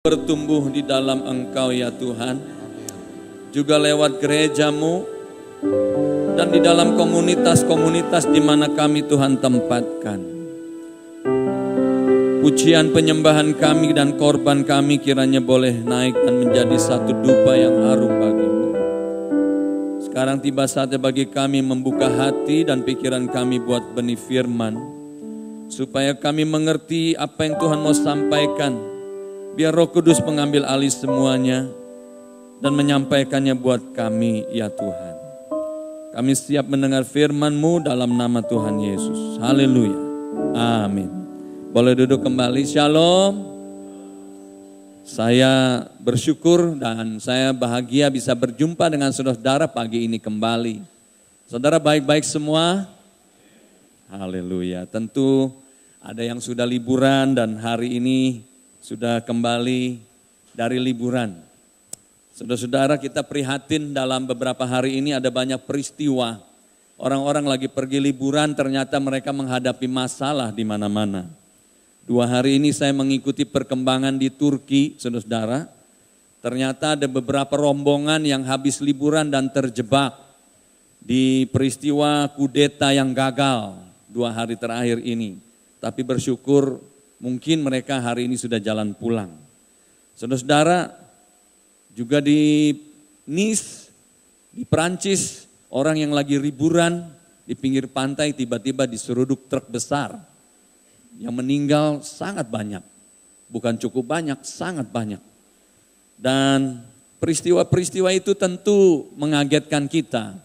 bertumbuh di dalam Engkau ya Tuhan, juga lewat gerejamu dan di dalam komunitas-komunitas di mana kami Tuhan tempatkan. Pujian penyembahan kami dan korban kami kiranya boleh naik dan menjadi satu dupa yang harum bagimu. Sekarang tiba saatnya bagi kami membuka hati dan pikiran kami buat benih firman, supaya kami mengerti apa yang Tuhan mau sampaikan. Biar Roh Kudus mengambil alih semuanya dan menyampaikannya buat kami ya Tuhan. Kami siap mendengar firman-Mu dalam nama Tuhan Yesus. Haleluya. Amin. Boleh duduk kembali. Shalom. Saya bersyukur dan saya bahagia bisa berjumpa dengan saudara pagi ini kembali. Saudara baik-baik semua? Haleluya. Tentu ada yang sudah liburan dan hari ini sudah kembali dari liburan. Saudara-saudara, kita prihatin dalam beberapa hari ini ada banyak peristiwa. Orang-orang lagi pergi liburan, ternyata mereka menghadapi masalah di mana-mana. 2 hari ini saya mengikuti perkembangan di Turki, saudara-saudara. Ternyata ada beberapa rombongan yang habis liburan dan terjebak di peristiwa kudeta yang gagal 2 hari terakhir ini. Tapi bersyukur mungkin mereka hari ini sudah jalan pulang. Saudara-saudara, juga di Nice, di Perancis, orang yang lagi liburan di pinggir pantai tiba-tiba diseruduk truk besar. Yang meninggal sangat banyak, bukan cukup banyak, sangat banyak. Dan peristiwa-peristiwa itu tentu mengagetkan kita.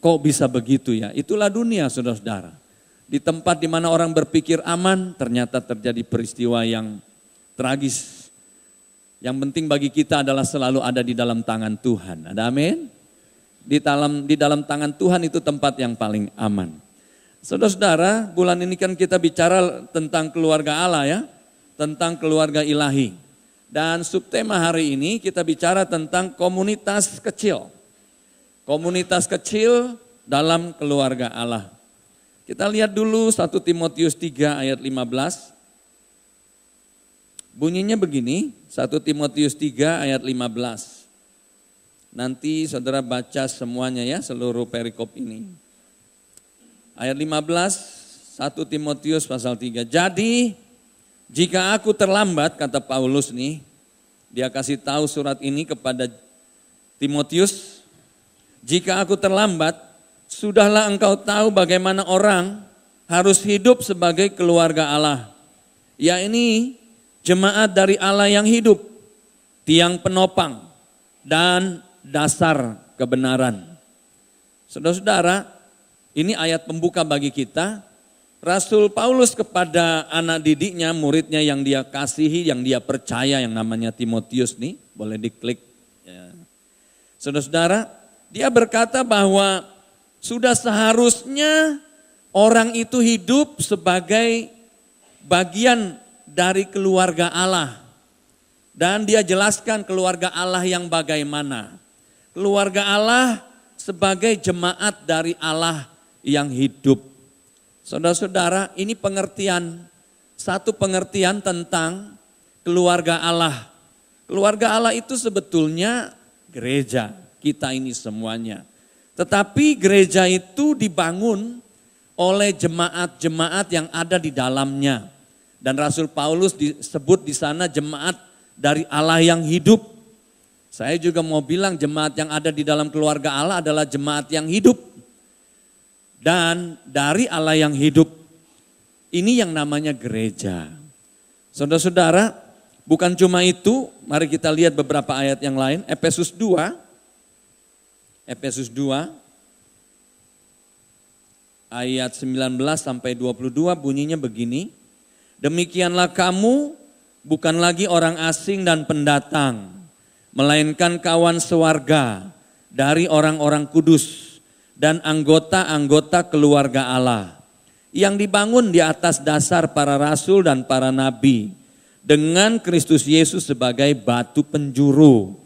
Kok bisa begitu ya? Itulah dunia, saudara-saudara. Di tempat di mana orang berpikir aman, ternyata terjadi peristiwa yang tragis. Yang penting bagi kita adalah selalu ada di dalam tangan Tuhan. Ada amin? Di dalam tangan Tuhan itu tempat yang paling aman. Saudara-saudara, bulan ini kan kita bicara tentang keluarga Allah ya, tentang keluarga ilahi. Dan subtema hari ini kita bicara tentang komunitas kecil. Komunitas kecil dalam keluarga Allah. Kita lihat dulu 1 Timotius 3 ayat 15. Bunyinya begini, 1 Timotius 3 ayat 15. Nanti saudara baca semuanya ya, seluruh perikop ini. Ayat 15, 1 Timotius pasal 3. Jadi jika aku terlambat, kata Paulus nih, dia kasih tahu surat ini kepada Timotius. Jika aku terlambat, sudahlah engkau tahu bagaimana orang harus hidup sebagai keluarga Allah. Ya ini jemaat dari Allah yang hidup, tiang penopang dan dasar kebenaran. Saudara-saudara, ini ayat pembuka bagi kita. Rasul Paulus kepada anak didiknya, muridnya yang dia kasihi, yang dia percaya, yang namanya Timotius nih, boleh diklik. Ya. Saudara-saudara, dia berkata bahwa sudah seharusnya orang itu hidup sebagai bagian dari keluarga Allah. Dan dia jelaskan keluarga Allah yang bagaimana. Keluarga Allah sebagai jemaat dari Allah yang hidup. Saudara-saudara, ini satu pengertian tentang keluarga Allah. Keluarga Allah itu sebetulnya gereja, kita ini semuanya. Tetapi gereja itu dibangun oleh jemaat-jemaat yang ada di dalamnya. Dan Rasul Paulus disebut di sana jemaat dari Allah yang hidup. Saya juga mau bilang jemaat yang ada di dalam keluarga Allah adalah jemaat yang hidup. Dan dari Allah yang hidup, ini yang namanya gereja. Saudara-saudara, bukan cuma itu, mari kita lihat beberapa ayat yang lain. Efesus 2 ayat 19 sampai 22 bunyinya begini. Demikianlah kamu bukan lagi orang asing dan pendatang, melainkan kawan sewarga dari orang-orang kudus dan anggota-anggota keluarga Allah yang dibangun di atas dasar para rasul dan para nabi dengan Kristus Yesus sebagai batu penjuru.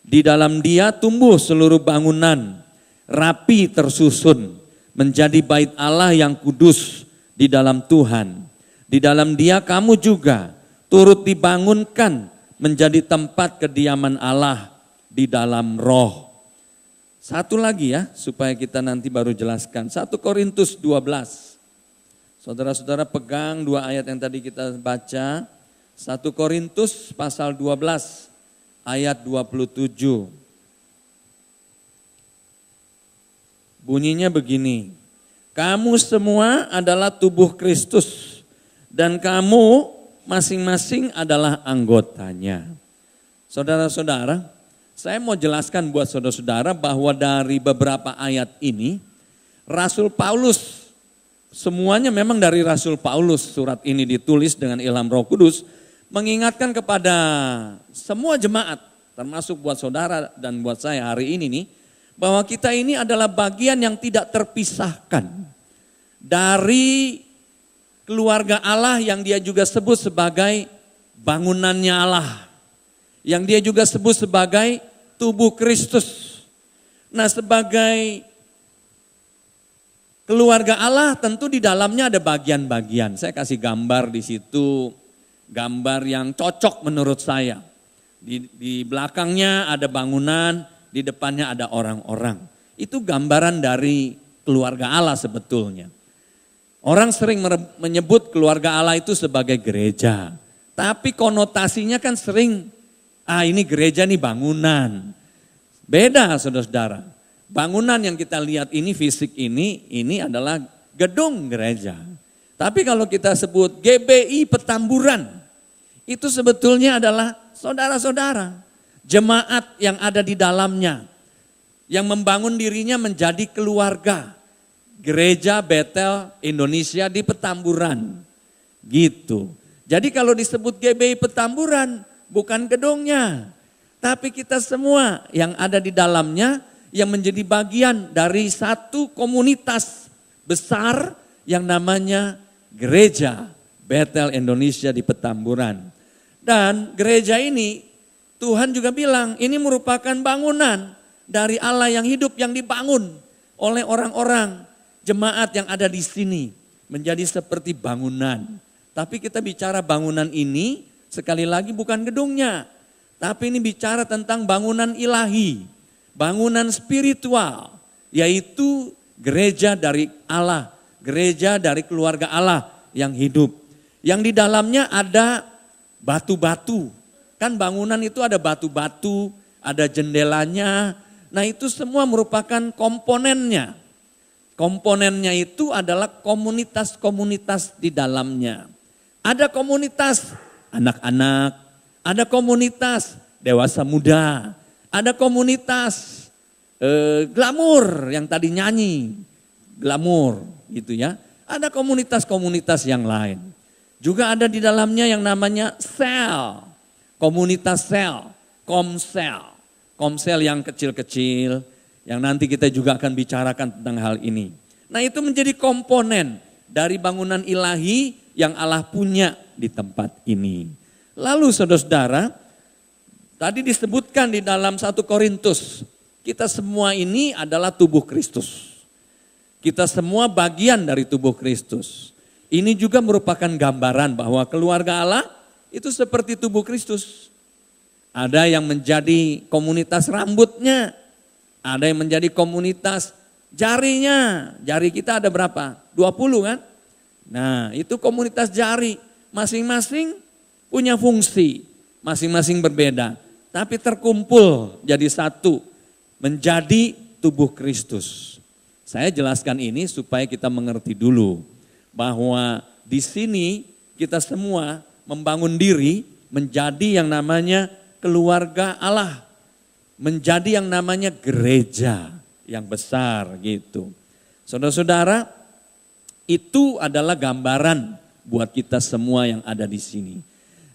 Di dalam Dia tumbuh seluruh bangunan, rapi tersusun, menjadi bait Allah yang kudus di dalam Tuhan. Di dalam Dia kamu juga turut dibangunkan menjadi tempat kediaman Allah di dalam roh. Satu lagi ya, supaya kita nanti baru jelaskan. 1 Korintus 12. Saudara-saudara pegang 2 ayat yang tadi kita baca. 1 Korintus pasal 12 ayat 27. Bunyinya begini. Kamu semua adalah tubuh Kristus dan kamu masing-masing adalah anggotanya. Saudara-saudara, saya mau jelaskan buat saudara-saudara bahwa dari beberapa ayat ini, Rasul Paulus, semuanya memang dari Rasul Paulus, surat ini ditulis dengan ilham Roh Kudus, mengingatkan kepada semua jemaat, termasuk buat saudara dan buat saya hari ini nih, bahwa kita ini adalah bagian yang tidak terpisahkan dari keluarga Allah yang dia juga sebut sebagai bangunannya Allah. Yang dia juga sebut sebagai tubuh Kristus. Nah, sebagai keluarga Allah tentu di dalamnya ada bagian-bagian. Saya kasih gambar di situ, gambar yang cocok menurut saya. Di belakangnya ada bangunan, di depannya ada orang-orang. Itu gambaran dari keluarga Allah sebetulnya. Orang sering menyebut keluarga Allah itu sebagai gereja. Tapi konotasinya kan sering, ini gereja nih bangunan. Beda saudara-saudara. Bangunan yang kita lihat ini fisik ini adalah gedung gereja. Tapi kalau kita sebut GBI Petamburan, itu sebetulnya adalah saudara-saudara. Jemaat yang ada di dalamnya, yang membangun dirinya menjadi keluarga. Gereja Betel Indonesia di Petamburan. Gitu. Jadi kalau disebut GBI Petamburan, bukan gedungnya. Tapi kita semua yang ada di dalamnya, yang menjadi bagian dari satu komunitas besar yang namanya Gereja Betel Indonesia di Petamburan. Dan gereja ini Tuhan juga bilang ini merupakan bangunan dari Allah yang hidup yang dibangun oleh orang-orang jemaat yang ada di sini menjadi seperti bangunan. Tapi kita bicara bangunan ini sekali lagi bukan gedungnya, tapi ini bicara tentang bangunan ilahi, bangunan spiritual, yaitu gereja dari Allah, gereja dari keluarga Allah yang hidup. Yang di dalamnya ada batu-batu. Kan bangunan itu ada batu-batu, ada jendelanya. Nah itu semua merupakan komponennya. Komponennya itu adalah komunitas-komunitas di dalamnya. Ada komunitas anak-anak, ada komunitas dewasa muda, ada komunitas glamur yang tadi nyanyi, glamur gitu ya. Ada komunitas-komunitas yang lain. Juga ada di dalamnya yang namanya sel. Komunitas sel, komsel. Komsel yang kecil-kecil, yang nanti kita juga akan bicarakan tentang hal ini. Nah itu menjadi komponen dari bangunan ilahi yang Allah punya di tempat ini. Lalu saudara-saudara, tadi disebutkan di dalam 1 Korintus, kita semua ini adalah tubuh Kristus. Kita semua bagian dari tubuh Kristus. Ini juga merupakan gambaran bahwa keluarga Allah itu seperti tubuh Kristus. Ada yang menjadi komunitas rambutnya, ada yang menjadi komunitas jarinya. Jari kita ada berapa? 20 kan? Nah itu komunitas jari, masing-masing punya fungsi, masing-masing berbeda. Tapi terkumpul jadi satu, menjadi tubuh Kristus. Saya jelaskan ini supaya kita mengerti dulu bahwa di sini kita semua membangun diri menjadi yang namanya keluarga Allah. Menjadi yang namanya gereja yang besar gitu. Saudara-saudara, itu adalah gambaran buat kita semua yang ada di sini.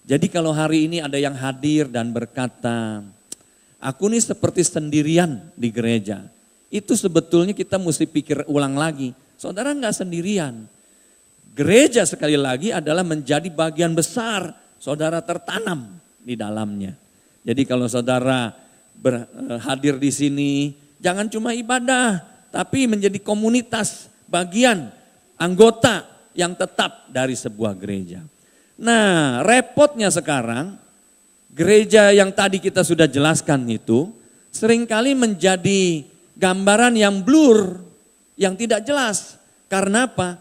Jadi kalau hari ini ada yang hadir dan berkata, aku nih seperti sendirian di gereja. Itu sebetulnya kita mesti pikir ulang lagi. Saudara enggak sendirian. Gereja sekali lagi adalah menjadi bagian besar, saudara tertanam di dalamnya. Jadi kalau saudara hadir di sini, jangan cuma ibadah, tapi menjadi komunitas, bagian, anggota yang tetap dari sebuah gereja. Nah repotnya sekarang, gereja yang tadi kita sudah jelaskan itu seringkali menjadi gambaran yang blur, yang tidak jelas. Karena apa?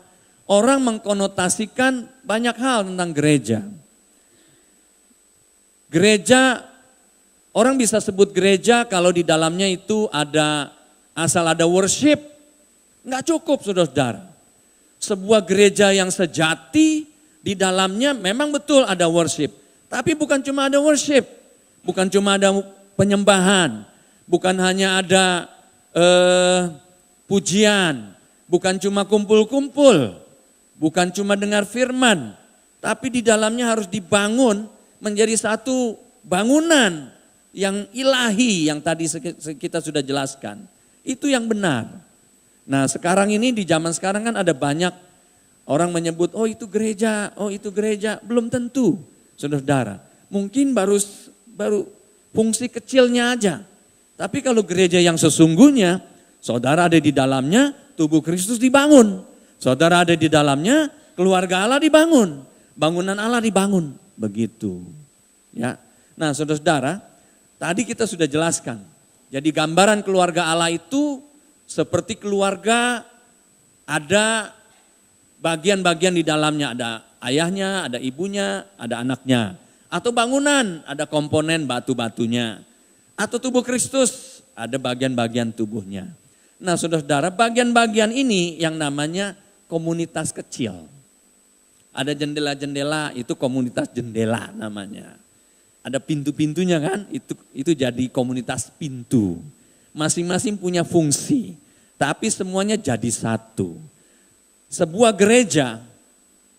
Orang mengkonotasikan banyak hal tentang gereja. Gereja, orang bisa sebut gereja kalau di dalamnya itu asal ada worship, nggak cukup saudara-saudara. Sebuah gereja yang sejati, di dalamnya memang betul ada worship. Tapi bukan cuma ada worship, bukan cuma ada penyembahan, bukan hanya ada pujian, bukan cuma kumpul-kumpul, bukan cuma dengar firman. Tapi di dalamnya harus dibangun menjadi satu bangunan yang ilahi yang tadi kita sudah jelaskan. Itu yang benar. Nah sekarang ini di zaman sekarang kan ada banyak orang menyebut, oh itu gereja, belum tentu saudara-saudara. Mungkin baru fungsi kecilnya aja. Tapi kalau gereja yang sesungguhnya, saudara ada di dalamnya, tubuh Kristus dibangun. Saudara ada di dalamnya, keluarga Allah dibangun. Bangunan Allah dibangun. Begitu. Ya. Nah saudara-saudara, tadi kita sudah jelaskan. Jadi gambaran keluarga Allah itu seperti keluarga ada bagian-bagian di dalamnya, ada ayahnya, ada ibunya, ada anaknya. Atau bangunan, ada komponen batu-batunya. Atau tubuh Kristus, ada bagian-bagian tubuhnya. Nah saudara-saudara, bagian-bagian ini yang namanya komunitas kecil. Ada jendela-jendela, itu komunitas jendela namanya. Ada pintu-pintunya kan, itu jadi komunitas pintu. Masing-masing punya fungsi, tapi semuanya jadi satu. Sebuah gereja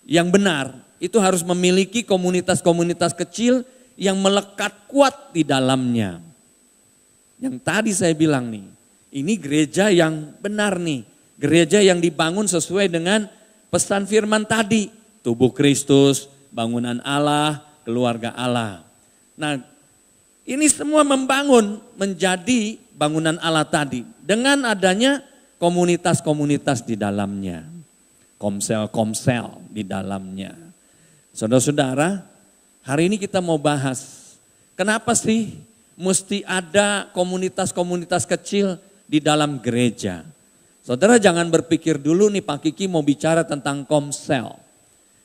yang benar itu harus memiliki komunitas-komunitas kecil yang melekat kuat di dalamnya. Yang tadi saya bilang nih, ini gereja yang benar nih. Gereja yang dibangun sesuai dengan pesan firman tadi. Tubuh Kristus, bangunan Allah, keluarga Allah. Nah ini semua membangun menjadi bangunan Allah tadi. Dengan adanya komunitas-komunitas di dalamnya. Komsel-komsel di dalamnya. Saudara-saudara, hari ini kita mau bahas. Kenapa sih mesti ada komunitas-komunitas kecil di dalam gereja? Saudara jangan berpikir dulu nih Pak Kiki mau bicara tentang komsel.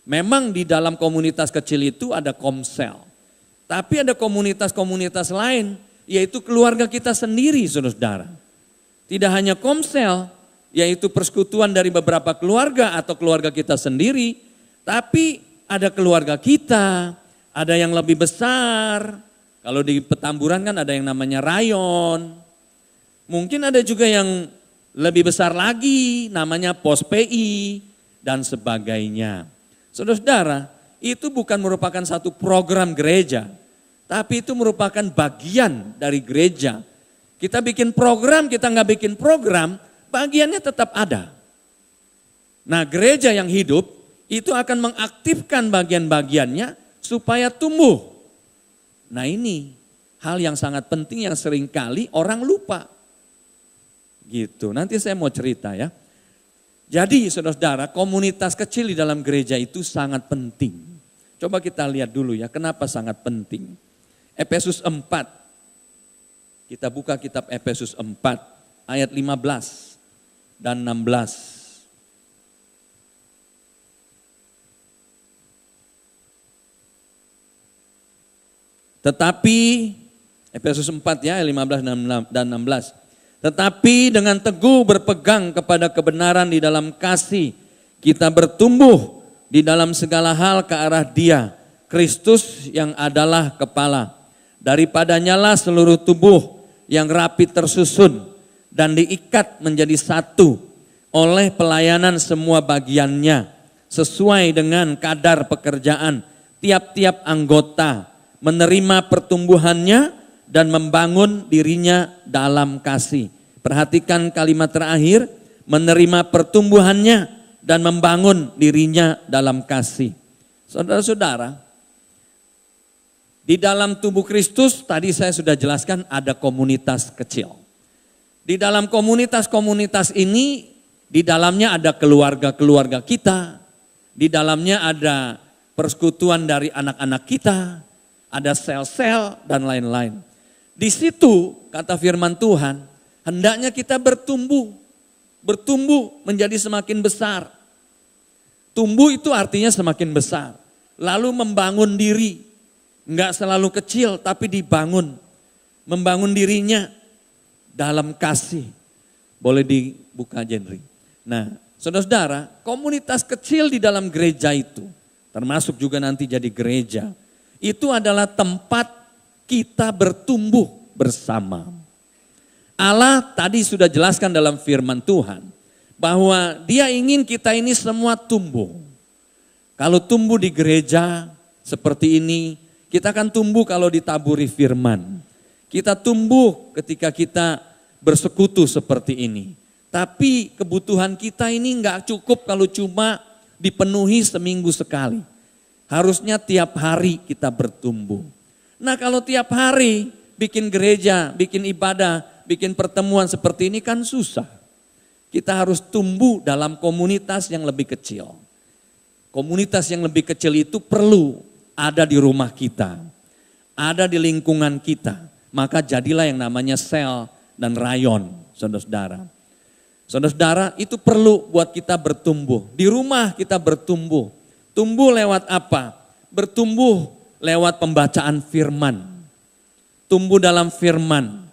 Memang di dalam komunitas kecil itu ada komsel. Tapi ada komunitas-komunitas lain, yaitu keluarga kita sendiri, saudara-saudara. Tidak hanya komsel, yaitu persekutuan dari beberapa keluarga atau keluarga kita sendiri, tapi ada keluarga kita, ada yang lebih besar. Kalau di Petamburan kan ada yang namanya rayon. Mungkin ada juga yang lebih besar lagi, namanya pos PI dan sebagainya. Saudara-saudara, itu bukan merupakan satu program gereja. Tapi itu merupakan bagian dari gereja. Kita bikin program, kita nggak bikin program, bagiannya tetap ada. Nah gereja yang hidup itu akan mengaktifkan bagian-bagiannya supaya tumbuh. Nah ini hal yang sangat penting yang seringkali orang lupa. Gitu, nanti saya mau cerita ya. Jadi saudara-saudara, komunitas kecil di dalam gereja itu sangat penting. Coba kita lihat dulu ya, kenapa sangat penting. Efesus 4, kita buka kitab Efesus 4 ayat 15 dan 16. Tetapi, Efesus 4 ya ayat 15 dan 16. Tetapi dengan teguh berpegang kepada kebenaran di dalam kasih, kita bertumbuh di dalam segala hal ke arah Dia, Kristus yang adalah kepala. Daripadanya lah seluruh tubuh yang rapi tersusun dan diikat menjadi satu oleh pelayanan semua bagiannya sesuai dengan kadar pekerjaan tiap-tiap anggota, menerima pertumbuhannya dan membangun dirinya dalam kasih. Perhatikan kalimat terakhir, menerima pertumbuhannya dan membangun dirinya dalam kasih. Saudara-saudara, di dalam tubuh Kristus tadi saya sudah jelaskan ada komunitas kecil. Di dalam komunitas-komunitas ini, di dalamnya ada keluarga-keluarga kita, di dalamnya ada persekutuan dari anak-anak kita, ada sel-sel dan lain-lain. Di situ kata firman Tuhan, hendaknya kita bertumbuh menjadi semakin besar. Tumbuh itu artinya semakin besar. Lalu membangun diri, enggak selalu kecil tapi dibangun. Membangun dirinya dalam kasih. Boleh dibuka genre. Nah, saudara-saudara, komunitas kecil di dalam gereja itu, termasuk juga nanti jadi gereja, itu adalah tempat kita bertumbuh bersama. Allah tadi sudah jelaskan dalam firman Tuhan, bahwa Dia ingin kita ini semua tumbuh. Kalau tumbuh di gereja seperti ini, kita akan tumbuh kalau ditaburi firman. Kita tumbuh ketika kita bersekutu seperti ini. Tapi kebutuhan kita ini enggak cukup kalau cuma dipenuhi seminggu sekali. Harusnya tiap hari kita bertumbuh. Nah kalau tiap hari bikin gereja, bikin ibadah, bikin pertemuan seperti ini kan susah. Kita harus tumbuh dalam komunitas yang lebih kecil. Komunitas yang lebih kecil itu perlu ada di rumah kita. Ada di lingkungan kita. Maka jadilah yang namanya sel dan rayon, saudara-saudara. Saudara-saudara, itu perlu buat kita bertumbuh. Di rumah kita bertumbuh. Tumbuh lewat apa? Bertumbuh lewat pembacaan firman. Tumbuh dalam firman.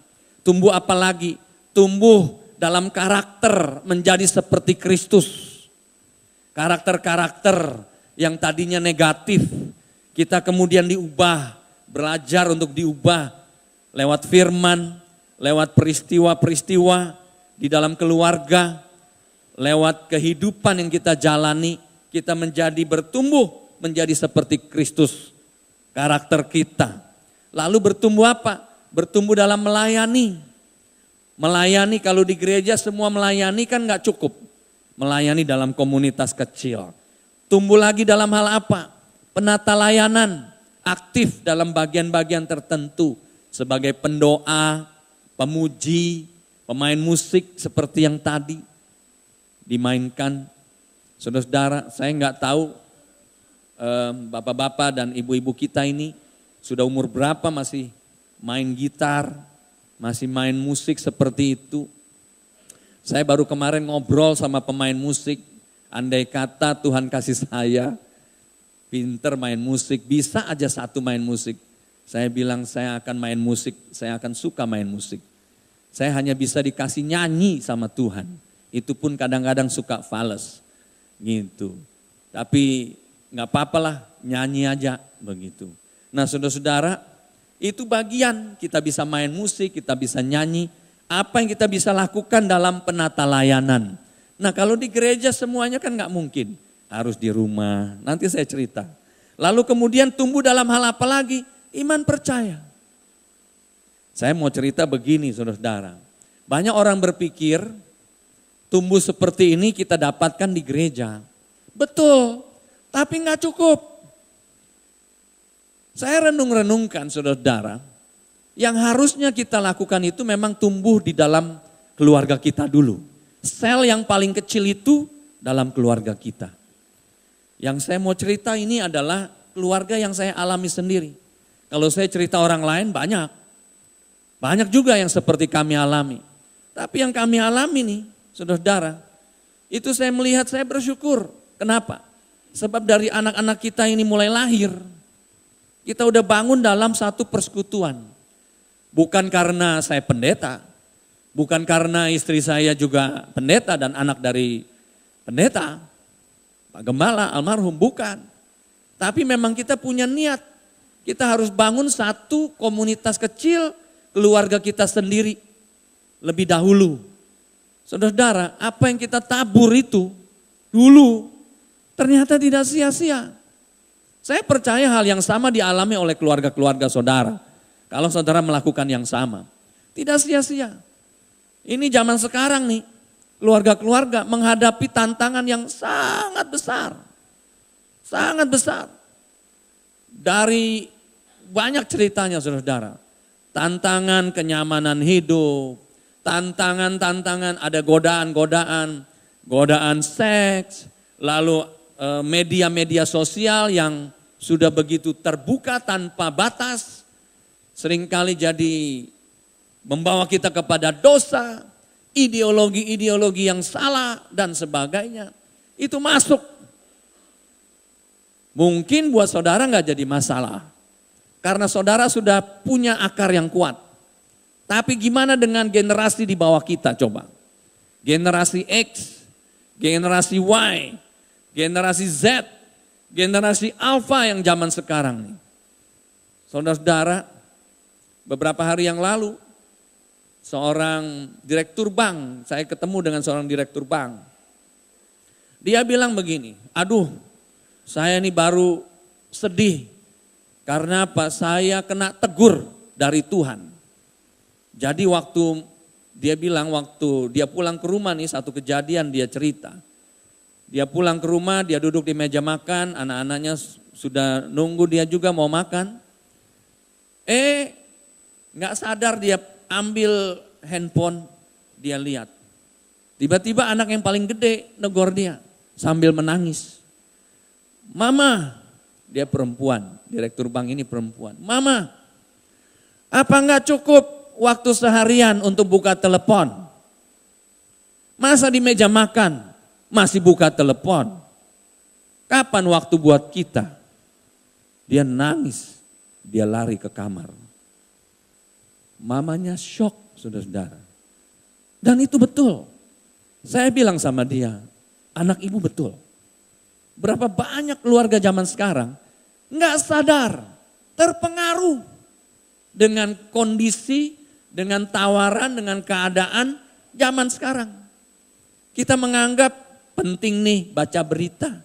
Tumbuh apa lagi? Tumbuh dalam karakter menjadi seperti Kristus. Karakter-karakter yang tadinya negatif, kita kemudian diubah, belajar untuk diubah lewat firman, lewat peristiwa-peristiwa di dalam keluarga, lewat kehidupan yang kita jalani, kita menjadi bertumbuh menjadi seperti Kristus, karakter kita. Lalu bertumbuh apa? Bertumbuh dalam melayani. Melayani kalau di gereja semua melayani kan gak cukup. Melayani dalam komunitas kecil. Tumbuh lagi dalam hal apa? Penata layanan, aktif dalam bagian-bagian tertentu. Sebagai pendoa, pemuji, pemain musik seperti yang tadi dimainkan. Saudara-saudara, saya nggak tahu bapak-bapak dan ibu-ibu kita ini sudah umur berapa masih main gitar, masih main musik seperti itu. Saya baru kemarin ngobrol sama pemain musik, andai kata Tuhan kasih saya pinter main musik, bisa aja satu main musik. Saya bilang saya akan main musik, saya akan suka main musik. Saya hanya bisa dikasih nyanyi sama Tuhan. Itu pun kadang-kadang suka fales gitu. Tapi nggak apa-apalah, nyanyi aja begitu. Nah saudara-saudara, itu bagian kita bisa main musik, kita bisa nyanyi. Apa yang kita bisa lakukan dalam penata layanan. Nah kalau di gereja semuanya kan nggak mungkin. Harus di rumah, nanti saya cerita. Lalu kemudian tumbuh dalam hal apa lagi? Iman percaya. Saya mau cerita begini saudara-saudara. Banyak orang berpikir tumbuh seperti ini kita dapatkan di gereja. Betul, tapi nggak cukup. Saya renung-renungkan saudara-saudara. Yang harusnya kita lakukan itu memang tumbuh di dalam keluarga kita dulu. Sel yang paling kecil itu dalam keluarga kita. Yang saya mau cerita ini adalah keluarga yang saya alami sendiri. Kalau saya cerita orang lain banyak. Banyak juga yang seperti kami alami. Tapi yang kami alami nih, saudara-saudara, itu saya melihat, saya bersyukur. Kenapa? Sebab dari anak-anak kita ini mulai lahir, kita udah bangun dalam satu persekutuan. Bukan karena saya pendeta, bukan karena istri saya juga pendeta dan anak dari pendeta, Pak Gembala almarhum, bukan. Tapi memang kita punya niat. Kita harus bangun satu komunitas kecil, keluarga kita sendiri lebih dahulu. Saudara-saudara, apa yang kita tabur itu dulu ternyata tidak sia-sia. Saya percaya hal yang sama dialami oleh keluarga-keluarga saudara. Kalau saudara melakukan yang sama, tidak sia-sia. Ini zaman sekarang nih, keluarga-keluarga menghadapi tantangan yang sangat besar. Sangat besar. Dari banyak ceritanya saudara-saudara. Tantangan kenyamanan hidup, tantangan-tantangan, ada godaan-godaan, godaan seks, lalu media-media sosial yang sudah begitu terbuka tanpa batas, seringkali jadi membawa kita kepada dosa, ideologi-ideologi yang salah dan sebagainya. Itu masuk. Mungkin buat saudara nggak jadi masalah. Karena saudara sudah punya akar yang kuat. Tapi gimana dengan generasi di bawah kita coba? Generasi X, generasi Y, generasi Z, generasi Alpha yang zaman sekarang nih. Saudara-saudara, beberapa hari yang lalu seorang direktur bank, saya ketemu dengan seorang direktur bank. Dia bilang begini, aduh saya ini baru sedih karena apa? Saya kena tegur dari Tuhan. Jadi waktu dia bilang waktu dia pulang ke rumah nih, satu kejadian dia cerita. Dia pulang ke rumah, dia duduk di meja makan, anak-anaknya sudah nunggu dia juga mau makan. Nggak sadar dia ambil handphone, dia lihat. Tiba-tiba anak yang paling gede negor dia sambil menangis. Mama, dia perempuan, direktur bank ini perempuan. Mama, apa enggak cukup waktu seharian untuk buka telepon? Masa di meja makan masih buka telepon? Kapan waktu buat kita? Dia nangis, dia lari ke kamar. Mamanya shock, saudara-saudara. Dan itu betul. Saya bilang sama dia, anak ibu betul. Berapa banyak keluarga zaman sekarang nggak sadar, terpengaruh dengan kondisi, dengan tawaran, dengan keadaan zaman sekarang. Kita menganggap penting nih baca berita,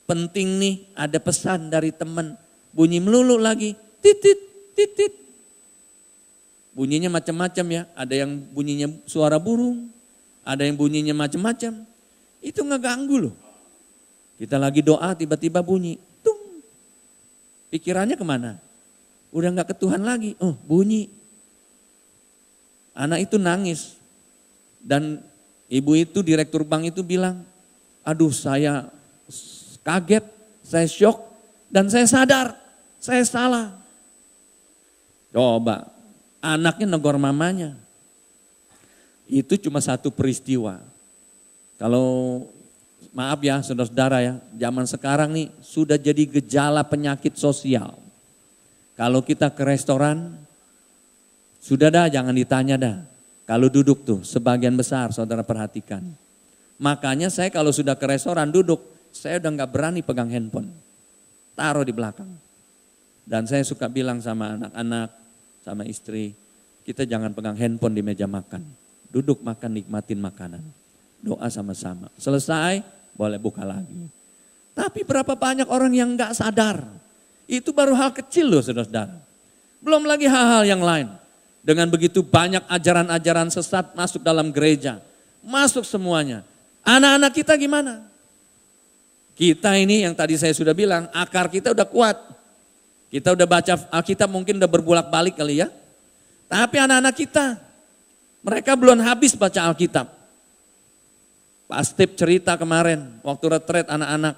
penting nih ada pesan dari teman, bunyi melulu lagi, titit, titit. Bunyinya macam-macam ya, ada yang bunyinya suara burung, ada yang bunyinya macam-macam. Itu ngeganggu loh. Kita lagi doa tiba-tiba bunyi, tung. Pikirannya kemana? Udah gak ke Tuhan lagi, oh bunyi. Anak itu nangis. Dan ibu itu, direktur bank itu bilang, aduh saya kaget, saya syok, dan saya sadar, saya salah. Coba, anaknya negor mamanya. Itu cuma satu peristiwa. Kalau maaf ya saudara-saudara ya, zaman sekarang nih sudah jadi gejala penyakit sosial. Kalau kita ke restoran, sudah dah jangan ditanya dah. Kalau duduk tuh sebagian besar saudara perhatikan. Makanya saya kalau sudah ke restoran duduk, saya udah gak berani pegang handphone. Taruh di belakang. Dan saya suka bilang sama anak-anak, sama istri, kita jangan pegang handphone di meja makan. Duduk makan, nikmatin makanan. Doa sama-sama. Selesai, boleh buka lagi. Tapi berapa banyak orang yang gak sadar. Itu baru hal kecil loh saudara-saudara. Belum lagi hal-hal yang lain. Dengan begitu banyak ajaran-ajaran sesat masuk dalam gereja. Masuk semuanya. Anak-anak kita gimana? Kita ini yang tadi saya sudah bilang, akar kita udah kuat. Kita udah baca Alkitab mungkin udah berbolak-balik kali ya. Tapi anak-anak kita, mereka belum habis baca Alkitab. Pak Steve cerita kemarin, waktu retret anak-anak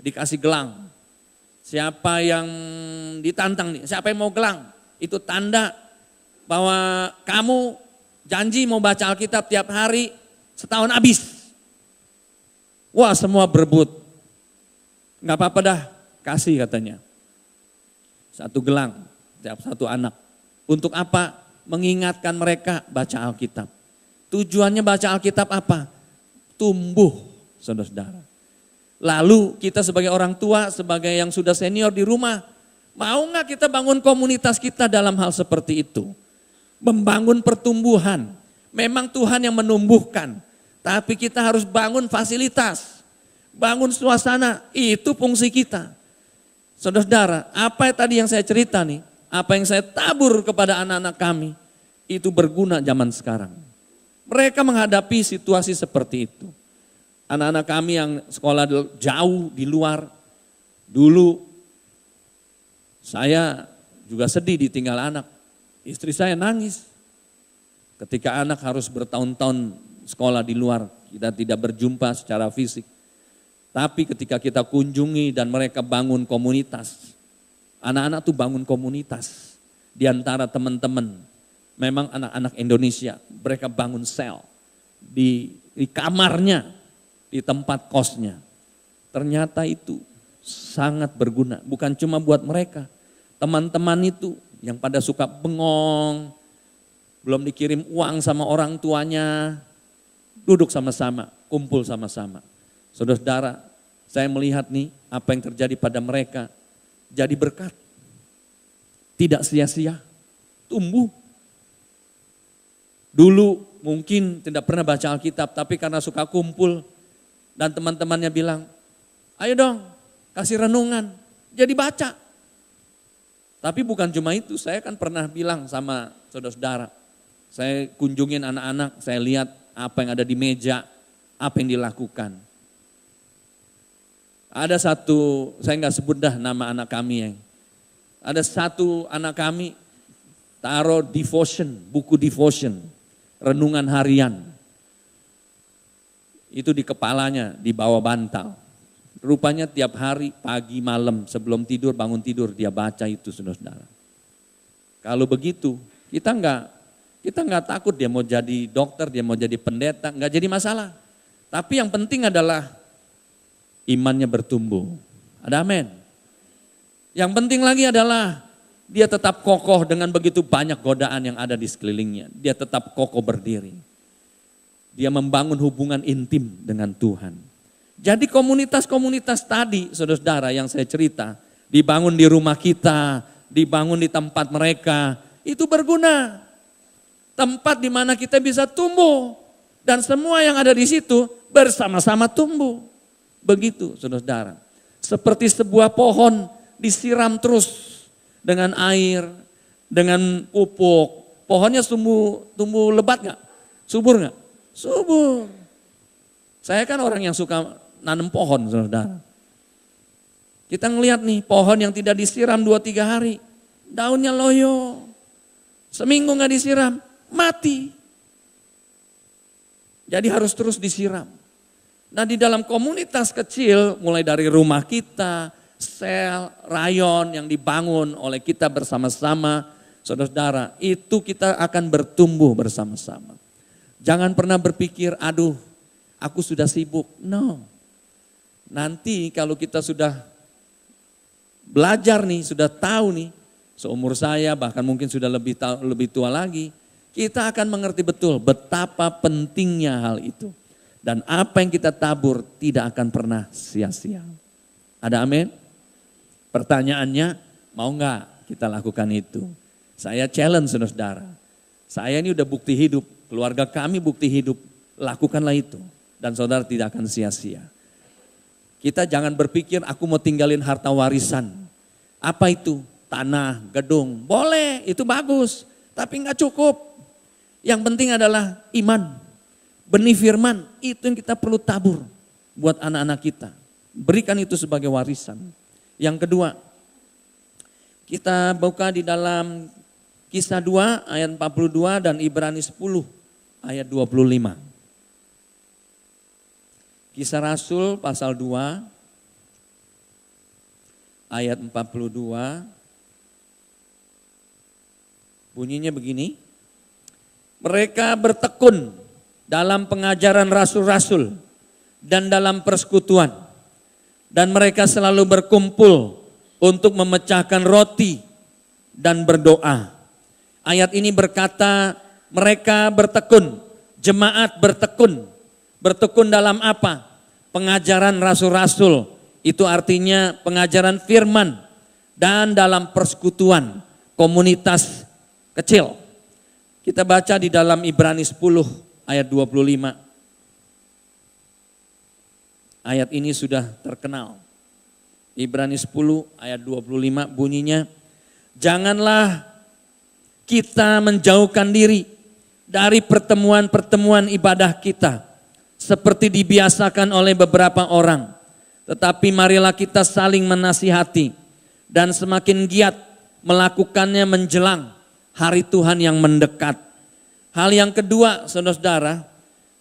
dikasih gelang. Siapa yang ditantang nih, siapa yang mau gelang? Itu tanda bahwa kamu janji mau baca Alkitab tiap hari setahun habis. Wah semua berebut. Gak apa-apa dah, kasih katanya. Satu gelang, tiap satu anak. Untuk apa? Mengingatkan mereka baca Alkitab. Tujuannya baca Alkitab apa? Tumbuh, saudara-saudara. Lalu kita sebagai orang tua, sebagai yang sudah senior di rumah, mau gak kita bangun komunitas kita dalam hal seperti itu? Membangun pertumbuhan. Memang Tuhan yang menumbuhkan, tapi kita harus bangun fasilitas, bangun suasana, itu fungsi kita. Saudara-saudara, apa tadi yang saya cerita nih, apa yang saya tabur kepada anak-anak kami, itu berguna zaman sekarang. Mereka menghadapi situasi seperti itu. Anak-anak kami yang sekolah jauh di luar, dulu saya juga sedih ditinggal anak. Istri saya nangis ketika anak harus bertahun-tahun sekolah di luar, kita tidak berjumpa secara fisik. Tapi ketika kita kunjungi dan mereka bangun komunitas, anak-anak tuh bangun komunitas di antara teman-teman. Memang anak-anak Indonesia, mereka bangun sel di kamarnya, di tempat kosnya. Ternyata itu sangat berguna, bukan cuma buat mereka. Teman-teman itu yang pada suka bengong, belum dikirim uang sama orang tuanya, duduk sama-sama, kumpul sama-sama. Saudara-saudara, saya melihat nih apa yang terjadi pada mereka, jadi berkat. Tidak sia-sia, tumbuh. Dulu mungkin tidak pernah baca Alkitab, tapi karena suka kumpul dan teman-temannya bilang, ayo dong kasih renungan, jadi baca. Tapi bukan cuma itu, saya kan pernah bilang sama saudara-saudara, saya kunjungin anak-anak, saya lihat apa yang ada di meja, apa yang dilakukan. Ada satu, saya nggak sebut dah nama anak kami ya. Ada satu anak kami taruh devotion, buku devotion, renungan harian. Itu di kepalanya, di bawah bantal. Rupanya tiap hari pagi malam sebelum tidur, bangun tidur dia baca itu saudara-saudara. Kalau begitu kita nggak takut dia mau jadi dokter, dia mau jadi pendeta, nggak jadi masalah. Tapi yang penting adalah imannya bertumbuh. Ada amin. Yang penting lagi adalah dia tetap kokoh dengan begitu banyak godaan yang ada di sekelilingnya. Dia tetap kokoh berdiri. Dia membangun hubungan intim dengan Tuhan. Jadi komunitas-komunitas tadi, saudara-saudara yang saya cerita, dibangun di rumah kita, dibangun di tempat mereka, itu berguna. Tempat di mana kita bisa tumbuh dan semua yang ada di situ bersama-sama tumbuh. Begitu, saudara-saudara. Seperti sebuah pohon disiram terus dengan air, dengan pupuk. Pohonnya tumbuh lebat nggak? Subur nggak? Subur. Saya kan orang yang suka nanam pohon, saudara. Kita ngelihat nih pohon yang tidak disiram 2-3 hari, daunnya loyo. Seminggu nggak disiram, mati. Jadi harus terus disiram. Nah di dalam komunitas kecil, mulai dari rumah kita, sel, rayon yang dibangun oleh kita bersama-sama, saudara-saudara, itu kita akan bertumbuh bersama-sama. Jangan pernah berpikir, aduh aku sudah sibuk. No. Nanti kalau kita sudah belajar nih, sudah tahu nih, seumur saya bahkan mungkin sudah lebih tua lagi, kita akan mengerti betul betapa pentingnya hal itu. Dan apa yang kita tabur tidak akan pernah sia-sia. Ada amin? Pertanyaannya, mau nggak kita lakukan itu? Saya challenge saudara. Saya ini udah bukti hidup, keluarga kami bukti hidup, lakukanlah itu. Dan saudara tidak akan sia-sia. Kita jangan berpikir aku mau tinggalin harta warisan. Apa itu? Tanah, gedung, boleh itu bagus. Tapi nggak cukup. Yang penting adalah iman. Benih firman itu yang kita perlu tabur buat anak-anak kita. Berikan itu sebagai warisan. Yang kedua, kita buka di dalam Kisah 2 ayat 42 dan Ibrani 10 ayat 25. Kisah Rasul pasal 2 ayat 42. Bunyinya begini. Mereka bertekun dalam pengajaran rasul-rasul dan dalam persekutuan. Dan mereka selalu berkumpul untuk memecahkan roti dan berdoa. Ayat ini berkata mereka bertekun, jemaat bertekun. Bertekun dalam apa? Pengajaran rasul-rasul, itu artinya pengajaran firman. Dan dalam persekutuan, komunitas kecil. Kita baca di dalam Ibrani 10 ayat 25. Ayat ini sudah terkenal. Ibrani 10 ayat 25 bunyinya, janganlah kita menjauhkan diri dari pertemuan-pertemuan ibadah kita seperti dibiasakan oleh beberapa orang. Tetapi marilah kita saling menasihati dan semakin giat melakukannya menjelang hari Tuhan yang mendekat. Hal yang kedua, saudara-saudara,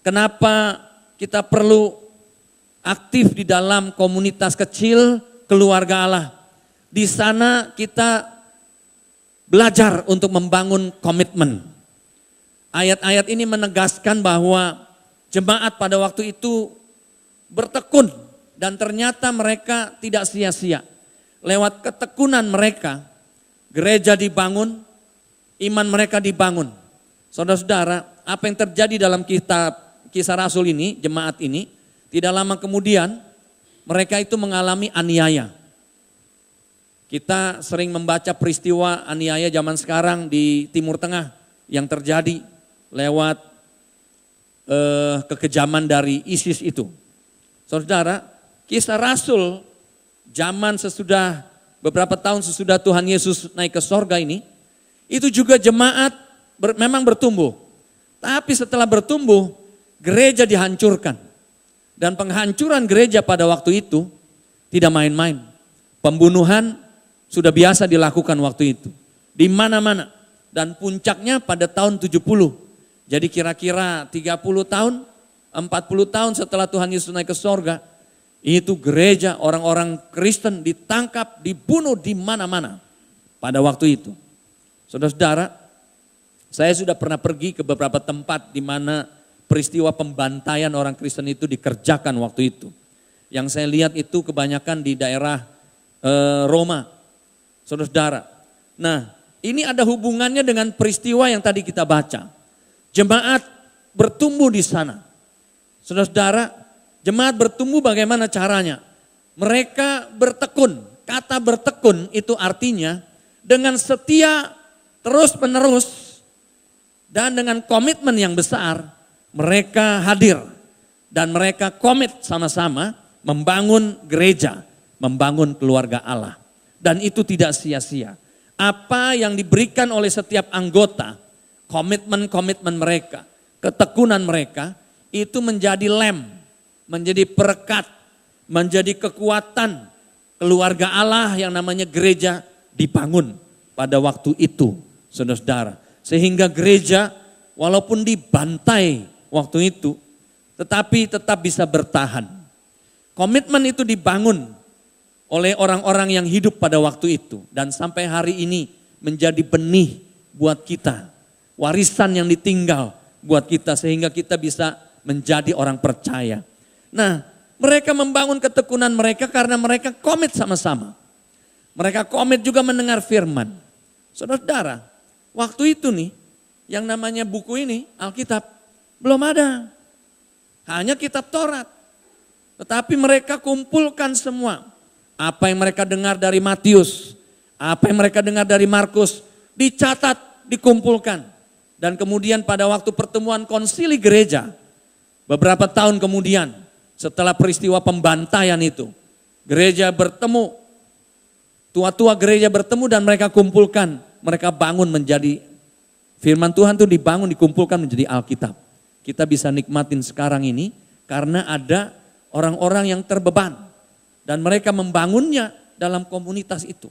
kenapa kita perlu aktif di dalam komunitas kecil keluarga Allah. Di sana kita belajar untuk membangun komitmen. Ayat-ayat ini menegaskan bahwa jemaat pada waktu itu bertekun dan ternyata mereka tidak sia-sia. Lewat ketekunan mereka, gereja dibangun, iman mereka dibangun. Saudara-saudara, apa yang terjadi dalam kitab Kisah Rasul ini, jemaat ini, tidak lama kemudian mereka itu mengalami aniaya. Kita sering membaca peristiwa aniaya zaman sekarang di Timur Tengah yang terjadi lewat kekejaman dari ISIS itu. Saudara, Kisah Rasul zaman sesudah beberapa tahun sesudah Tuhan Yesus naik ke sorga ini, itu juga jemaat memang bertumbuh. Tapi setelah bertumbuh, gereja dihancurkan. Dan penghancuran gereja pada waktu itu tidak main-main. Pembunuhan sudah biasa dilakukan waktu itu. Di mana-mana. Dan puncaknya pada tahun 70. Jadi kira-kira 30 tahun, 40 tahun setelah Tuhan Yesus naik ke sorga, itu gereja orang-orang Kristen ditangkap, dibunuh di mana-mana pada waktu itu. Saudara-saudara, saya sudah pernah pergi ke beberapa tempat di mana peristiwa pembantaian orang Kristen itu dikerjakan waktu itu. Yang saya lihat itu kebanyakan di daerah Roma, saudara-saudara. Nah, ini ada hubungannya dengan peristiwa yang tadi kita baca. Jemaat bertumbuh di sana. Saudara-saudara, jemaat bertumbuh bagaimana caranya? Mereka bertekun. Kata bertekun itu artinya dengan setia terus-menerus dan dengan komitmen yang besar mereka hadir dan mereka komit sama-sama membangun gereja, membangun keluarga Allah. Dan itu tidak sia-sia. Apa yang diberikan oleh setiap anggota, komitmen-komitmen mereka, ketekunan mereka, itu menjadi lem, menjadi perekat, menjadi kekuatan keluarga Allah yang namanya gereja dibangun pada waktu itu, saudara-saudara. Sehingga gereja walaupun dibantai waktu itu, tetapi tetap bisa bertahan. Komitmen itu dibangun oleh orang-orang yang hidup pada waktu itu. Dan sampai hari ini menjadi benih buat kita. Warisan yang ditinggal buat kita sehingga kita bisa menjadi orang percaya. Nah, mereka membangun ketekunan mereka karena mereka komit sama-sama. Mereka komit juga mendengar firman. Saudara-saudara, waktu itu nih yang namanya buku ini, Alkitab, belum ada. Hanya kitab Taurat. Tetapi mereka kumpulkan semua. Apa yang mereka dengar dari Matius, apa yang mereka dengar dari Markus, dicatat, dikumpulkan. Dan kemudian pada waktu pertemuan konsili gereja, beberapa tahun kemudian setelah peristiwa pembantaian itu, gereja bertemu, tua-tua gereja bertemu dan mereka kumpulkan, mereka bangun menjadi, firman Tuhan itu dibangun, dikumpulkan menjadi Alkitab. Kita bisa nikmatin sekarang ini karena ada orang-orang yang terbeban dan mereka membangunnya dalam komunitas itu.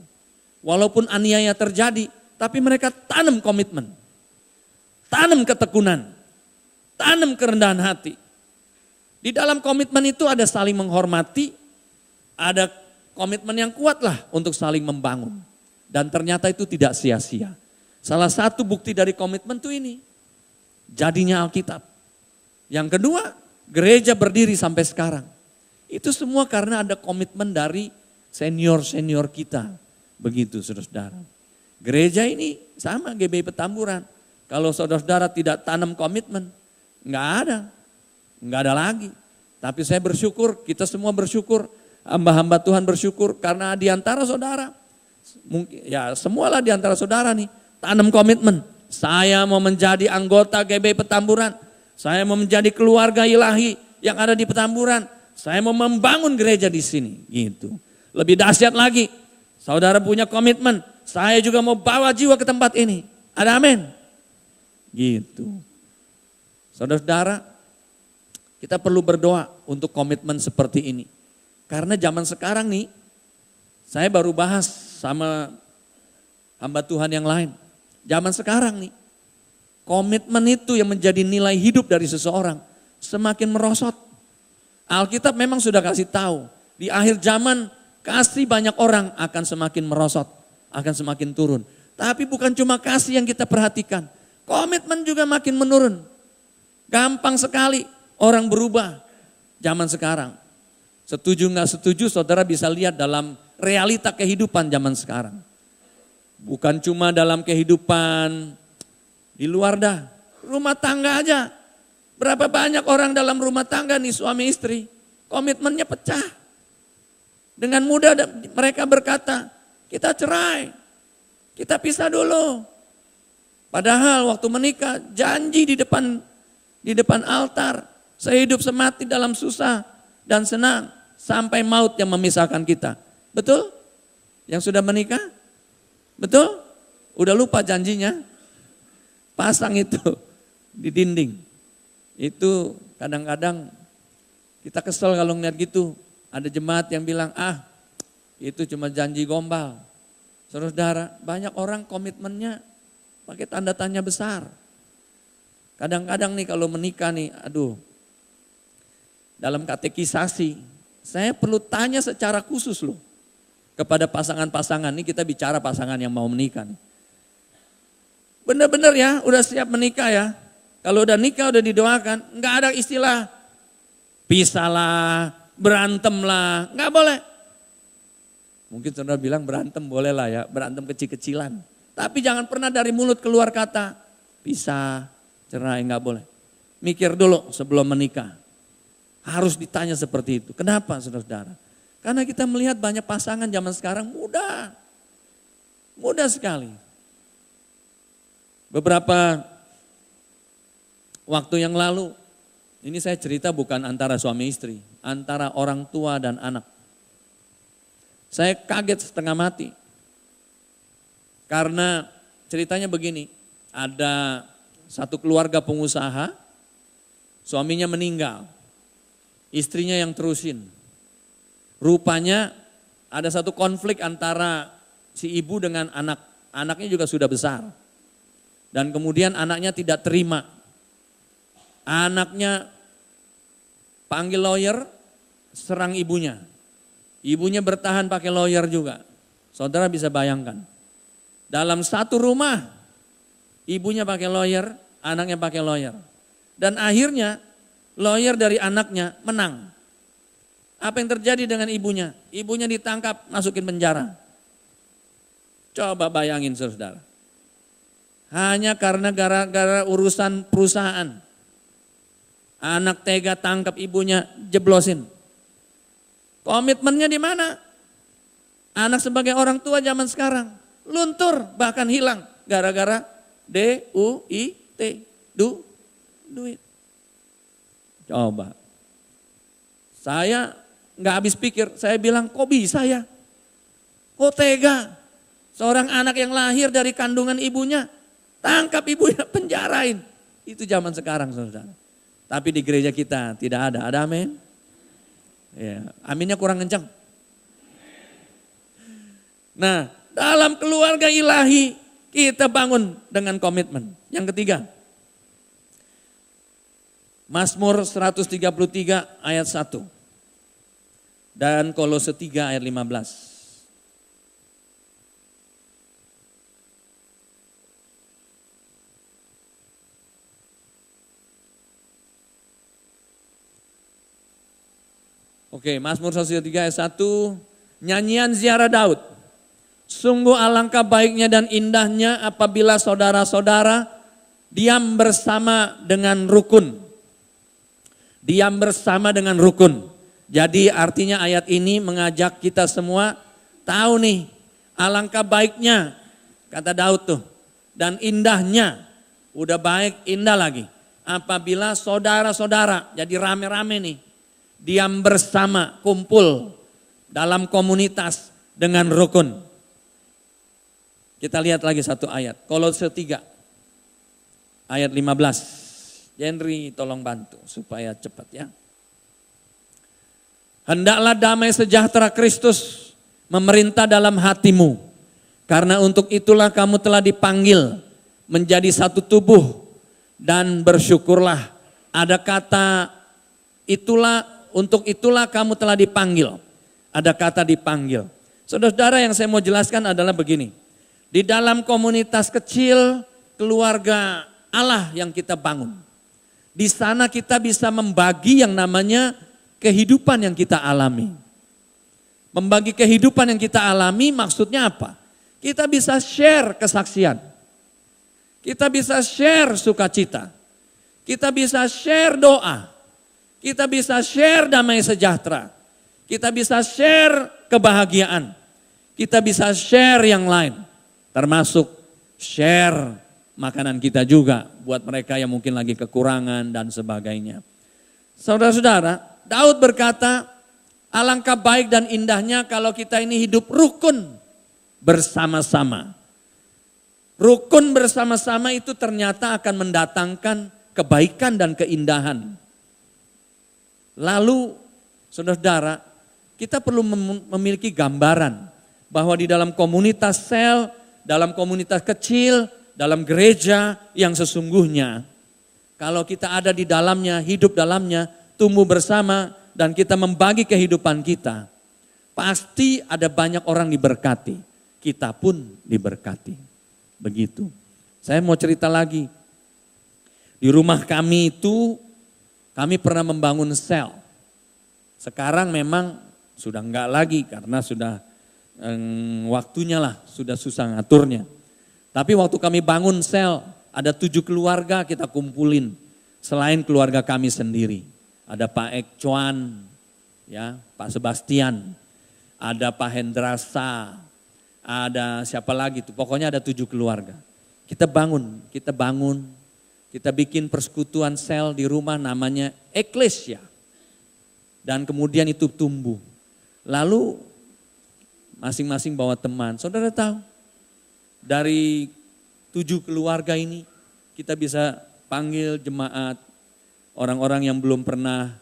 Walaupun aniaya terjadi, tapi mereka tanam komitmen, tanam ketekunan, tanam kerendahan hati. Di dalam komitmen itu ada saling menghormati, ada komitmen yang kuat lah untuk saling membangun. Dan ternyata itu tidak sia-sia. Salah satu bukti dari komitmen itu ini, jadinya Alkitab. Yang kedua, gereja berdiri sampai sekarang. Itu semua karena ada komitmen dari senior-senior kita. Begitu saudara-saudara. Gereja ini sama GBI Petamburan. Kalau saudara-saudara tidak tanam komitmen, nggak ada lagi. Tapi saya bersyukur, kita semua bersyukur, hamba-hamba Tuhan bersyukur karena di antara saudara, mungkin ya semualah di antara saudara nih, tanam komitmen. Saya mau menjadi anggota GBI Petamburan, saya mau menjadi keluarga ilahi yang ada di Petamburan, saya mau membangun gereja di sini, gitu. Lebih dahsyat lagi, saudara punya komitmen, saya juga mau bawa jiwa ke tempat ini. Ada amin? Gitu. Saudara-saudara, kita perlu berdoa untuk komitmen seperti ini. Karena zaman sekarang nih, saya baru bahas sama hamba Tuhan yang lain. Zaman sekarang nih, komitmen itu yang menjadi nilai hidup dari seseorang semakin merosot. Alkitab memang sudah kasih tahu, di akhir zaman kasih banyak orang akan semakin merosot, akan semakin turun. Tapi bukan cuma kasih yang kita perhatikan, komitmen juga makin menurun. Gampang sekali orang berubah zaman sekarang. Setuju nggak setuju, saudara bisa lihat dalam realita kehidupan zaman sekarang. Bukan cuma dalam kehidupan di luar dah, rumah tangga aja. Berapa banyak orang dalam rumah tangga nih suami istri, komitmennya pecah. Dengan mudah mereka berkata, kita cerai, kita pisah dulu. Padahal waktu menikah janji di depan altar, sehidup semati dalam susah dan senang sampai maut yang memisahkan kita. Betul? Yang sudah menikah? Betul? Udah lupa janjinya? Pasang itu di dinding. Itu kadang-kadang kita kesel kalau ngeliat gitu. Ada jemaat yang bilang, itu cuma janji gombal. Saudara, banyak orang komitmennya pakai tanda tanya besar. Kadang-kadang nih kalau menikah nih, dalam katekisasi, saya perlu tanya secara khusus loh. Kepada pasangan-pasangan, nih kita bicara pasangan yang mau menikah nih. Bener-bener ya, udah siap menikah ya. Kalau udah nikah, udah didoakan, nggak ada istilah pisah lah, berantem lah, nggak boleh. Mungkin saudara bilang berantem boleh lah ya, berantem kecil-kecilan. Tapi jangan pernah dari mulut keluar kata pisah, cerai, nggak boleh. Mikir dulu sebelum menikah. Harus ditanya seperti itu. Kenapa saudara-saudara? Karena kita melihat banyak pasangan zaman sekarang mudah. Mudah sekali. Beberapa waktu yang lalu, ini saya cerita bukan antara suami istri, antara orang tua dan anak. Saya kaget setengah mati. Karena ceritanya begini, ada satu keluarga pengusaha, suaminya meninggal, istrinya yang terusin. Rupanya ada satu konflik antara si ibu dengan anak, anaknya juga sudah besar. Dan kemudian anaknya tidak terima. Anaknya panggil lawyer, serang ibunya. Ibunya bertahan pakai lawyer juga. Saudara bisa bayangkan. Dalam satu rumah, ibunya pakai lawyer, anaknya pakai lawyer. Dan akhirnya lawyer dari anaknya menang. Apa yang terjadi dengan ibunya? Ibunya ditangkap, masukin penjara. Coba bayangin saudara. Hanya karena gara-gara urusan perusahaan. Anak tega tangkap ibunya, jeblosin. Komitmennya di mana? Anak sebagai orang tua zaman sekarang luntur, bahkan hilang gara-gara DUIT, duit. Coba. Saya nggak habis pikir, saya bilang kok bisa ya? Kok tega? Seorang anak yang lahir dari kandungan ibunya, tangkap ibunya, penjarain. Itu zaman sekarang saudara. Tapi di gereja kita tidak ada amin? Ya, aminnya kurang kencang. Nah, dalam keluarga ilahi kita bangun dengan komitmen. Yang ketiga, Mazmur 133 ayat 1 dan Kolose 3 ayat 15. Oke, Mazmur 133 ayat 1, nyanyian ziarah Daud. Sungguh alangkah baiknya dan indahnya apabila saudara-saudara diam bersama dengan rukun. Diam bersama dengan rukun. Jadi artinya ayat ini mengajak kita semua tahu nih, alangkah baiknya, kata Daud tuh, dan indahnya, udah baik indah lagi. Apabila saudara-saudara, jadi rame-rame nih, diam bersama, kumpul dalam komunitas dengan rukun. Kita lihat lagi satu ayat, Kolose 3 ayat 15. Henry tolong bantu supaya cepat ya. Hendaklah damai sejahtera Kristus memerintah dalam hatimu. Karena untuk itulah kamu telah dipanggil menjadi satu tubuh dan bersyukurlah. Ada kata itulah untuk itulah kamu telah dipanggil. Ada kata dipanggil. Saudara-saudara, yang saya mau jelaskan adalah begini. Di dalam komunitas kecil, keluarga Allah yang kita bangun. Di sana kita bisa membagi yang namanya kehidupan yang kita alami. Membagi kehidupan yang kita alami maksudnya apa? Kita bisa share kesaksian. Kita bisa share sukacita. Kita bisa share doa. Kita bisa share damai sejahtera. Kita bisa share kebahagiaan. Kita bisa share yang lain. Termasuk share makanan kita juga buat mereka yang mungkin lagi kekurangan dan sebagainya. Saudara-saudara, Daud berkata, alangkah baik dan indahnya kalau kita ini hidup rukun bersama-sama. Rukun bersama-sama itu ternyata akan mendatangkan kebaikan dan keindahan. Lalu saudara-saudara, kita perlu memiliki gambaran bahwa di dalam komunitas sel, dalam komunitas kecil, dalam gereja yang sesungguhnya, kalau kita ada di dalamnya, hidup dalamnya, tumbuh bersama dan kita membagi kehidupan kita, pasti ada banyak orang diberkati, kita pun diberkati. Begitu. Saya mau cerita lagi. Di rumah kami itu, kami pernah membangun sel. Sekarang memang sudah enggak lagi karena sudah waktunya lah, sudah susah ngaturnya. Tapi waktu kami bangun sel, ada 7 keluarga kita kumpulin. Selain keluarga kami sendiri. Ada Pak Ek Chuan, ya, Pak Sebastian, ada Pak Hendrasa, ada siapa lagi tuh, pokoknya ada 7 keluarga. Kita bangun, kita bikin persekutuan sel di rumah namanya Eklesia. Dan kemudian itu tumbuh. Lalu masing-masing bawa teman. Saudara tahu, dari 7 keluarga ini kita bisa panggil jemaat, orang-orang yang belum pernah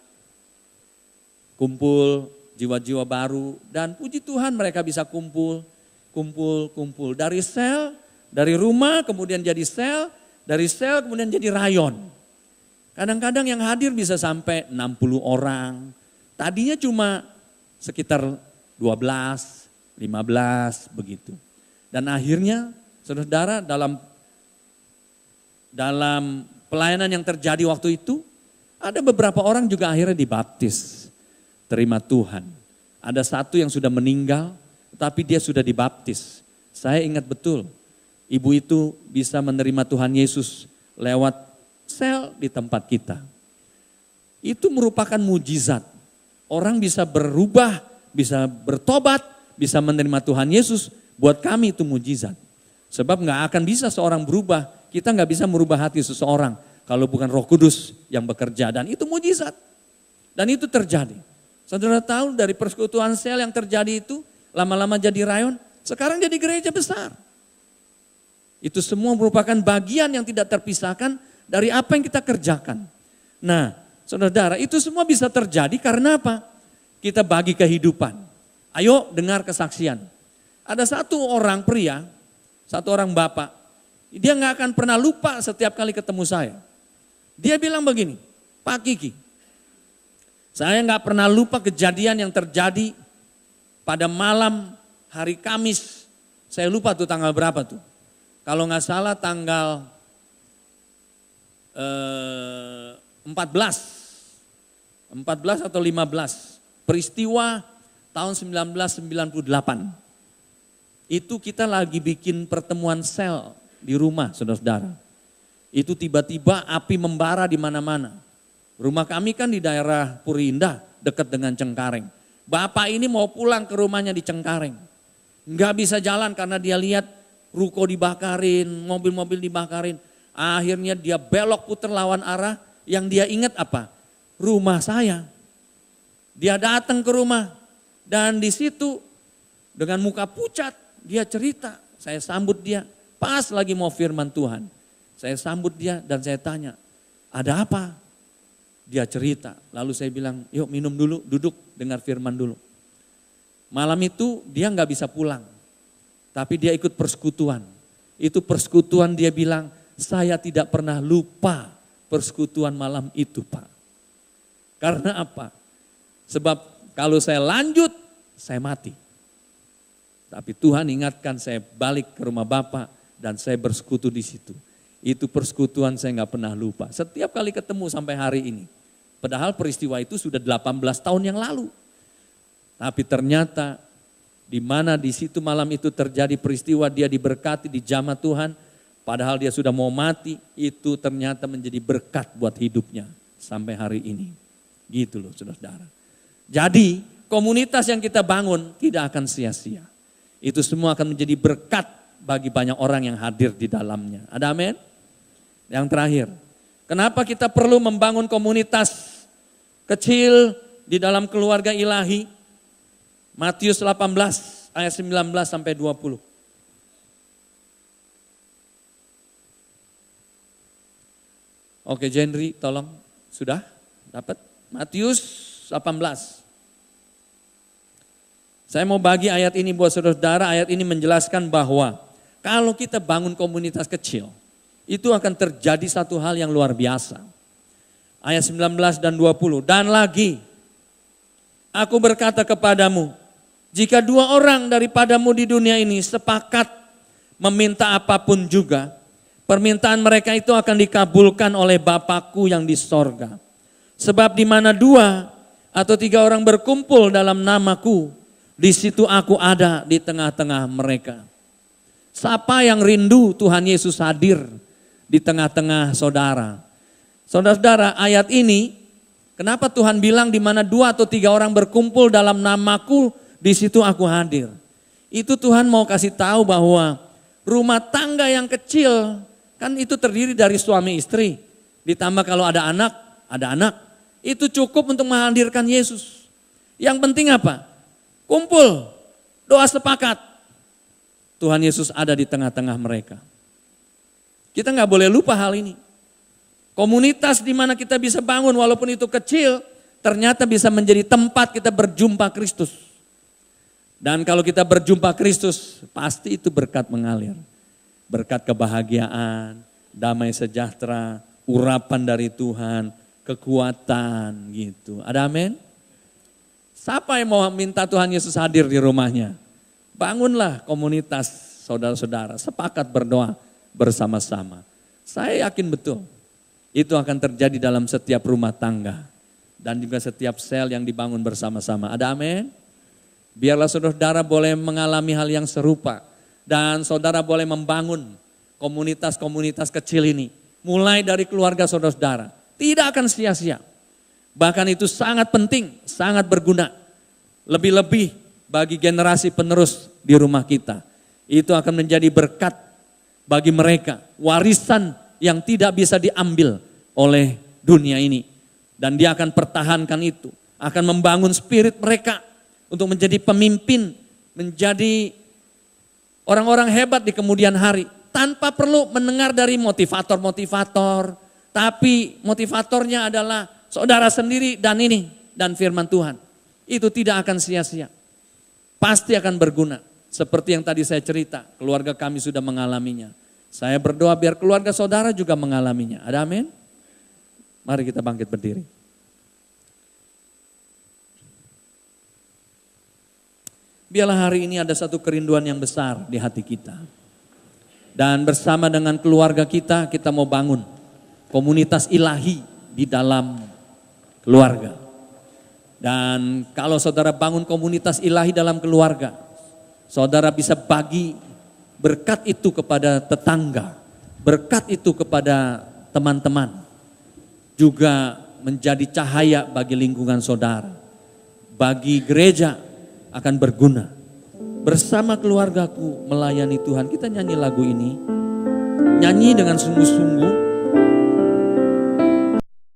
kumpul, jiwa-jiwa baru. Dan puji Tuhan mereka bisa kumpul. Dari sel, dari rumah kemudian jadi sel, dari sel kemudian jadi rayon. Kadang-kadang yang hadir bisa sampai 60 orang. Tadinya cuma sekitar 12, 15 begitu. Dan akhirnya saudara dalam pelayanan yang terjadi waktu itu, ada beberapa orang juga akhirnya dibaptis. Terima Tuhan. Ada satu yang sudah meninggal, tapi dia sudah dibaptis. Saya ingat betul, ibu itu bisa menerima Tuhan Yesus lewat sel di tempat kita. Itu merupakan mujizat. Orang bisa berubah, bisa bertobat, bisa menerima Tuhan Yesus. Buat kami itu mujizat. Sebab gak akan bisa seorang berubah, kita gak bisa merubah hati seseorang kalau bukan Roh Kudus yang bekerja. Dan itu mujizat. Dan itu terjadi. Saudara tahu dari persekutuan sel yang terjadi itu, lama-lama jadi rayon, sekarang jadi gereja besar. Itu semua merupakan bagian yang tidak terpisahkan dari apa yang kita kerjakan. Nah, saudara, itu semua bisa terjadi karena apa? Kita bagi kehidupan. Ayo dengar kesaksian. Ada satu orang pria, satu orang bapak, dia gak akan pernah lupa setiap kali ketemu saya. Dia bilang begini, Pak Kiki, saya gak pernah lupa kejadian yang terjadi pada malam hari Kamis. Saya lupa tuh tanggal berapa tuh. Kalau gak salah tanggal 14 atau 15. Peristiwa tahun 1998. Itu kita lagi bikin pertemuan sel di rumah, saudara-saudara. Itu tiba-tiba api membara di mana-mana. Rumah kami kan di daerah Puri Indah, dekat dengan Cengkareng. Bapak ini mau pulang ke rumahnya di Cengkareng. Nggak bisa jalan karena dia lihat ruko dibakarin, mobil-mobil dibakarin. Akhirnya dia belok putar lawan arah, yang dia ingat apa? Rumah saya. Dia datang ke rumah dan di situ dengan muka pucat dia cerita. Saya sambut dia, pas lagi mau firman Tuhan. Saya sambut dia dan saya tanya, ada apa? Dia cerita, lalu saya bilang, yuk minum dulu, duduk dengar firman dulu. Malam itu dia nggak bisa pulang, tapi dia ikut persekutuan. Itu persekutuan dia bilang, saya tidak pernah lupa persekutuan malam itu Pak. Karena apa? Sebab kalau saya lanjut, saya mati. Tapi Tuhan ingatkan saya balik ke rumah Bapa dan saya bersekutu di situ. Itu persekutuan saya nggak pernah lupa. Setiap kali ketemu sampai hari ini. Padahal peristiwa itu sudah 18 tahun yang lalu. Tapi ternyata di mana di situ malam itu terjadi peristiwa dia diberkati, dijamah Tuhan. Padahal dia sudah mau mati, itu ternyata menjadi berkat buat hidupnya sampai hari ini. Gitu loh saudara-saudara. Jadi komunitas yang kita bangun tidak akan sia-sia. Itu semua akan menjadi berkat bagi banyak orang yang hadir di dalamnya. Ada amin? Yang terakhir, kenapa kita perlu membangun komunitas kecil di dalam keluarga ilahi? Matius 18 ayat 19 sampai 20. Oke, Jenry, tolong. Sudah? Dapat? Matius 18. Saya mau bagi ayat ini buat saudara-saudara. Ayat ini menjelaskan bahwa kalau kita bangun komunitas kecil, itu akan terjadi satu hal yang luar biasa. Ayat 19 dan 20. Dan lagi, aku berkata kepadamu, jika 2 orang daripadamu di dunia ini sepakat meminta apapun juga, permintaan mereka itu akan dikabulkan oleh Bapakku yang di sorga. Sebab di mana 2 atau 3 orang berkumpul dalam namaku, di situ aku ada di tengah-tengah mereka. Siapa yang rindu Tuhan Yesus hadir di tengah-tengah saudara? Saudara-saudara, ayat ini, kenapa Tuhan bilang di mana 2 atau 3 orang berkumpul dalam namaku, di situ aku hadir. Itu Tuhan mau kasih tahu bahwa rumah tangga yang kecil, kan itu terdiri dari suami istri. Ditambah kalau ada anak, itu cukup untuk menghadirkan Yesus. Yang penting apa? Kumpul, doa sepakat. Tuhan Yesus ada di tengah-tengah mereka. Kita nggak boleh lupa hal ini. Komunitas di mana kita bisa bangun walaupun itu kecil, ternyata bisa menjadi tempat kita berjumpa Kristus. Dan kalau kita berjumpa Kristus, pasti itu berkat mengalir. Berkat kebahagiaan, damai sejahtera, urapan dari Tuhan, kekuatan gitu. Ada amin? Siapa yang mau minta Tuhan Yesus hadir di rumahnya? Bangunlah komunitas saudara-saudara, sepakat berdoa bersama-sama. Saya yakin betul itu akan terjadi dalam setiap rumah tangga dan juga setiap sel yang dibangun bersama-sama. Ada amin? Biarlah saudara-saudara boleh mengalami hal yang serupa dan saudara boleh membangun komunitas-komunitas kecil ini. Mulai dari keluarga saudara-saudara. Tidak akan sia-sia. Bahkan itu sangat penting, sangat berguna. Lebih-lebih bagi generasi penerus di rumah kita. Itu akan menjadi berkat bagi mereka. Warisan yang tidak bisa diambil oleh dunia ini. Dan dia akan pertahankan itu. Akan membangun spirit mereka untuk menjadi pemimpin, menjadi orang-orang hebat di kemudian hari. Tanpa perlu mendengar dari motivator-motivator. Tapi motivatornya adalah saudara sendiri dan firman Tuhan. Itu tidak akan sia-sia. Pasti akan berguna. Seperti yang tadi saya cerita, keluarga kami sudah mengalaminya. Saya berdoa biar keluarga saudara juga mengalaminya. Ada amin? Mari kita bangkit berdiri. Biarlah hari ini ada satu kerinduan yang besar di hati kita. Dan bersama dengan keluarga kita mau bangun komunitas ilahi di dalam keluarga. Dan kalau saudara bangun komunitas ilahi dalam keluarga, saudara bisa bagi berkat itu kepada tetangga, berkat itu kepada teman-teman, juga menjadi cahaya bagi lingkungan saudara, bagi gereja akan berguna. Bersama keluargaku melayani Tuhan, kita nyanyi lagu ini, nyanyi dengan sungguh-sungguh.